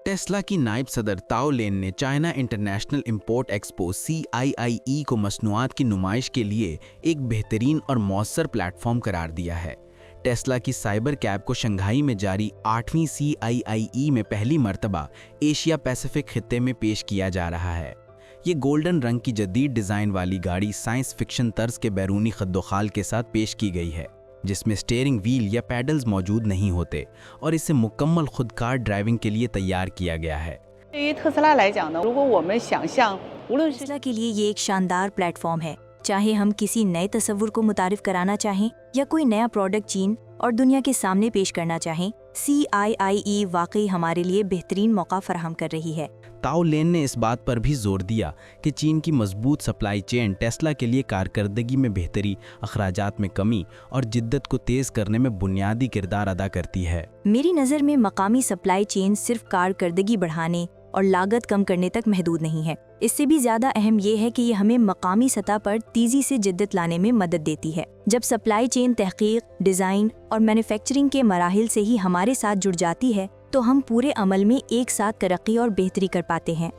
Tesla की नायब सदर ताओ लेन ने China international import expo CIIE को मसनूआत की नुमाइश के लिए एक बेहतरीन और मौसर प्लेटफॉर्म करार दिया है। टेस्ला की साइबर कैब को शंघाई में जारी 8वीं CIIE में पहली मर्तबा एशिया पैसिफिक खित्ते में पेश किया जा रहा है। ये गोल्डन रंग की जदीद डिज़ाइन वाली गाड़ी साइंस फिक्शन तर्ज के बैरूनी खद्दोखाल के साथ पेश की गई है, जिसमें स्टीयरिंग व्हील या पैडल्स मौजूद नहीं होते और इसे मुकम्मल खुदकार ड्राइविंग के लिए तैयार किया गया है। टेस्ला के लिए ये एक शानदार प्लेटफॉर्म है। चाहे हम किसी नए तस्वुर को मुतारिफ कराना चाहें या कोई नया प्रोडक्ट चीन और दुनिया के सामने पेश करना चाहें, CIIE वाकई हमारे लिए बेहतरीन मौका फराहम कर रही है। ताओ लेन ने इस बात पर भी जोर दिया कि चीन की मजबूत सप्लाई चेन टेस्ला के लिए कारकर्दगी में बेहतरी, अखराजात में कमी और जिद्दत को तेज करने में बुनियादी किरदार अदा करती है। मेरी नज़र में मकामी सप्लाई चेन सिर्फ कारकर्दगी बढ़ाने और लागत कम करने तक महदूद नहीं है। इससे भी ज़्यादा अहम ये है कि ये हमें मकामी सतह पर तेज़ी से जिद्दत लाने में मदद देती है। जब सप्लाई चेन तहकीक, डिज़ाइन और मैन्युफैक्चरिंग के मराहिल से ही हमारे साथ जुड़ जाती है तो हम पूरे अमल में एक साथ तरक्की और बेहतरी कर पाते हैं।